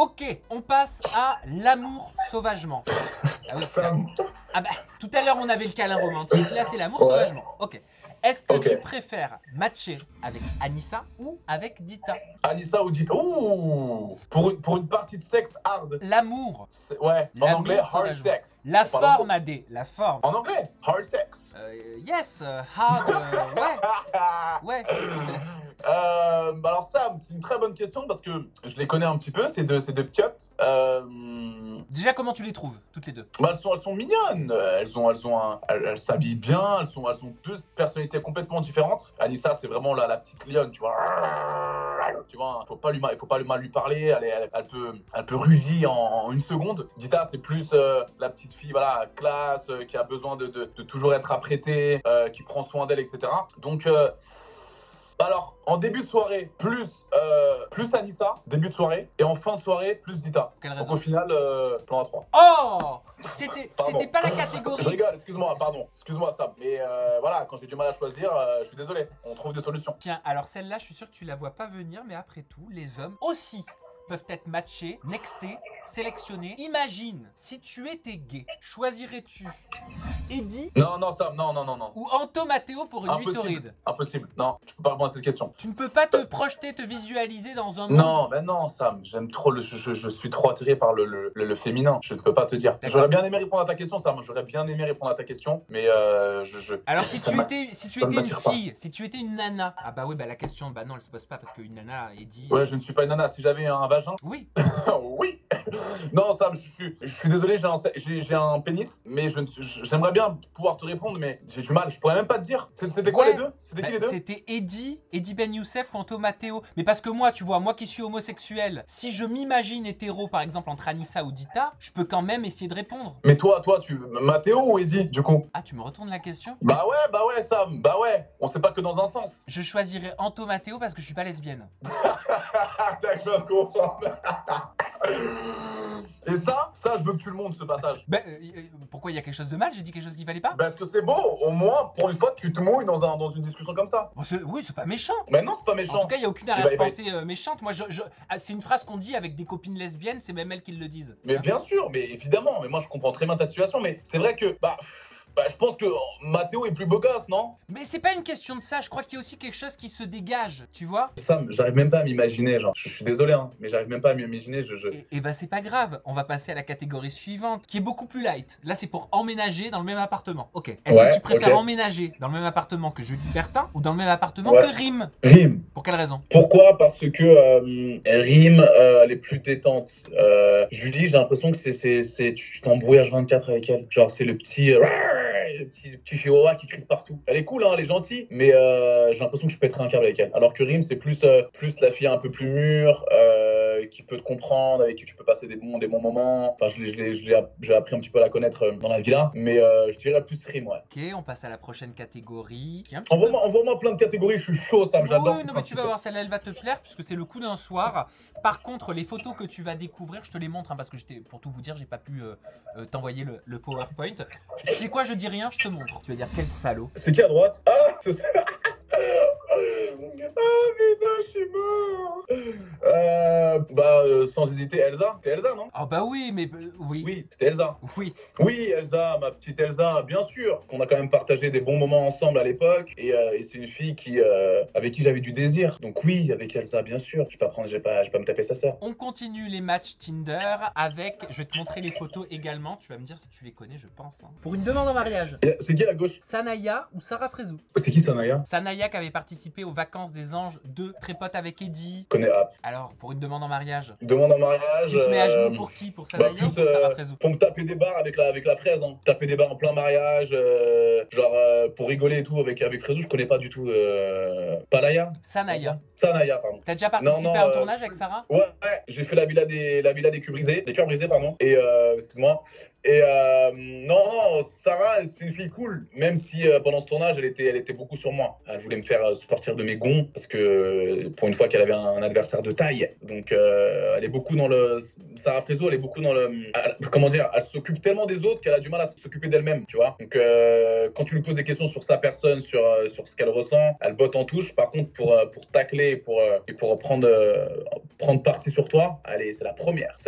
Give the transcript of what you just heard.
Ok, on passe à l'amour sauvagement. Ah oui, Sam. ah bah, tout à l'heure on avait le câlin romantique, là c'est l'amour Ouais. sauvagement. Ok. Est-ce que Ok. tu préfères matcher avec Anissa ou avec Dita? Anissa ou Dita. Ouh, pour une partie de sexe hard. L'amour. Ouais, en L'amour anglais, hard sauvagement. sex. La On parle en forme, boxe. AD, la forme. En anglais, hard sex. Yes, hard, ouais. Alors Sam, c'est une très bonne question parce que je les connais un petit peu, ces deux cuts. Déjà, comment tu les trouves, toutes les deux? Bah, elles sont mignonnes, elles s'habillent bien, elles ont deux personnalités complètement différentes. Anissa, c'est vraiment la petite lionne, tu vois. Tu vois, faut pas mal lui parler, elle peut rugir en une seconde. Dita, c'est plus la petite fille, voilà, classe, qui a besoin de toujours être apprêtée, qui prend soin d'elle, etc. Donc, alors, en début de soirée, plus Anissa, début de soirée, et en fin de soirée, plus Dita. Quelle Donc raison? au final, plan à 3. Oh, c'était Pardon. pas la catégorie. Je rigole, excuse-moi, pardon. Excuse-moi, Sam. Mais voilà, quand j'ai du mal à choisir, je suis désolé. On trouve des solutions. Tiens, alors celle-là, je suis sûr que tu la vois pas venir, mais après tout, les hommes aussi peuvent être matchés, nextés, sélectionnés. Imagine, si tu étais gay, choisirais-tu Eddie Non, Sam, non. ou Anto Matteo pour une nuit torride? Impossible. Non, je peux pas répondre à cette question. Tu ne peux pas te projeter, te visualiser dans un monde. Non, mais non, Sam. J'aime trop je suis trop attiré par le féminin. Je ne peux pas te dire. J'aurais bien aimé répondre à ta question, Sam. J'aurais bien aimé répondre à ta question, mais Alors si tu étais une m'attire pas. fille, si tu étais une nana, ah bah oui, bah la question, bah non, elle se pose pas parce qu'une nana, Eddie. Ouais, je ne suis pas une nana. Si j'avais un vagin. Oui. Oui. Non, Sam, je suis désolé, j'ai un pénis, mais j'aimerais bien pouvoir te répondre, mais j'ai du mal. Je pourrais même pas te dire. C'était quoi les deux? C'était qui les deux? C'était Eddie Ben Youssef ou Anto Matteo. Mais parce que moi, tu vois, moi qui suis homosexuel, si je m'imagine hétéro, par exemple, entre Anissa ou Dita, je peux quand même essayer de répondre. Mais toi, Mathéo ou Eddie, du coup? Ah, tu me retournes la question? Bah ouais, Sam, bah ouais. On sait pas que dans un sens. Je choisirais Anto Matteo parce que je suis pas lesbienne. D'accord, comprends. Et ça, je veux que tu le montres, ce passage. Ben, pourquoi il y a quelque chose de mal? J'ai dit quelque chose qu'il fallait pas? Parce que c'est beau, au moins, pour une fois, tu te mouilles dans une discussion comme ça. Bon, oui, c'est pas méchant. Mais non, c'est pas méchant. En tout cas, il n'y a aucune arrière-pensée méchante. Moi, c'est une phrase qu'on dit avec des copines lesbiennes, c'est même elles qui le disent. Mais bien sûr, mais évidemment, mais moi je comprends très bien ta situation, mais c'est vrai que, je pense que Mathéo est plus beau gosse, non? Mais c'est pas une question de ça, je crois qu'il y a aussi quelque chose qui se dégage, tu vois? Sam, j'arrive même pas à m'imaginer, genre, je suis désolé, hein, mais j'arrive même pas à m'imaginer, Et bah c'est pas grave, on va passer à la catégorie suivante, qui est beaucoup plus light. Là c'est pour emménager dans le même appartement. Ok. Est-ce que tu préfères emménager dans le même appartement que Julie Bertin ou dans le même appartement que Rim? Rim. Pour quelle raison? Pourquoi? Parce que Rim, elle est plus détente. Julie, j'ai l'impression que tu t'embrouilles H24 avec elle. Genre, c'est le petit chihuahua qui crie de partout. Elle est cool, hein, elle est gentille, mais j'ai l'impression que je pèterais un câble avec elle. Alors que Rim, c'est plus la fille un peu plus mûre, qui peut te comprendre, avec qui tu peux passer des bons moments. Enfin, j'ai appris un petit peu à la connaître dans la villa, mais je dirais plus Rim, ouais. Ok, on passe à la prochaine catégorie. Envoie-moi plein de catégories, je suis chaud, Sam, j'adore. Oui, non, mais tu vas voir, celle-là, elle va te plaire, puisque c'est le coup d'un soir. Par contre, les photos que tu vas découvrir, je te les montre, hein, parce que pour tout vous dire, j'ai pas pu t'envoyer le PowerPoint. Tu sais quoi, je dis rien, je te montre. Tu vas dire, quel salaud. C'est qui à droite? Ah, c'est ça. Ah putain, je suis mort. Sans hésiter, Elsa. C'était Elsa, non? Ah bah oui, mais oui. Oui, c'était Elsa. Oui. Oui, Elsa, ma petite Elsa, bien sûr. Qu'on a quand même partagé des bons moments ensemble à l'époque. Et c'est une fille avec qui j'avais du désir. Donc oui, avec Elsa, bien sûr. Je vais pas me taper sa sœur. On continue les matchs Tinder avec... Je vais te montrer les photos également. Tu vas me dire si tu les connais, je pense. Hein. Pour une demande en mariage. C'est qui à gauche? Sanaya ou Sarah Frézou? C'est qui Sanaya? Sanaya qui avait participé aux Vacances des Anges 2, très pote avec Eddie. Connais pas. Alors, pour une demande en mariage. Demande en mariage. Tu te mets à genoux pour qui? Pour Sanaya ou pour Sarah Frézou? Pour me taper des barres avec la fraise. Hein. Taper des barres en plein mariage. Pour rigoler et tout avec Frézou, je connais pas du tout. Palaya? Sanaya. Sanaya, pardon. T'as déjà participé à un tournage avec Sarah? Ouais, j'ai fait la villa des cœurs brisés, pardon. Et excuse-moi. Et non, Sarah, c'est une fille cool, même si pendant ce tournage, elle était beaucoup sur moi. Elle voulait me faire sortir de mes gonds, parce que pour une fois qu'elle avait un adversaire de taille. Donc, elle est beaucoup dans le... Sarah Frézo, elle est beaucoup dans le... comment dire, elle s'occupe tellement des autres qu'elle a du mal à s'occuper d'elle-même, tu vois. Donc, quand tu lui poses des questions sur sa personne, sur ce qu'elle ressent, elle botte en touche. Par contre, pour tacler et pour prendre parti sur toi, allez, c'est la première.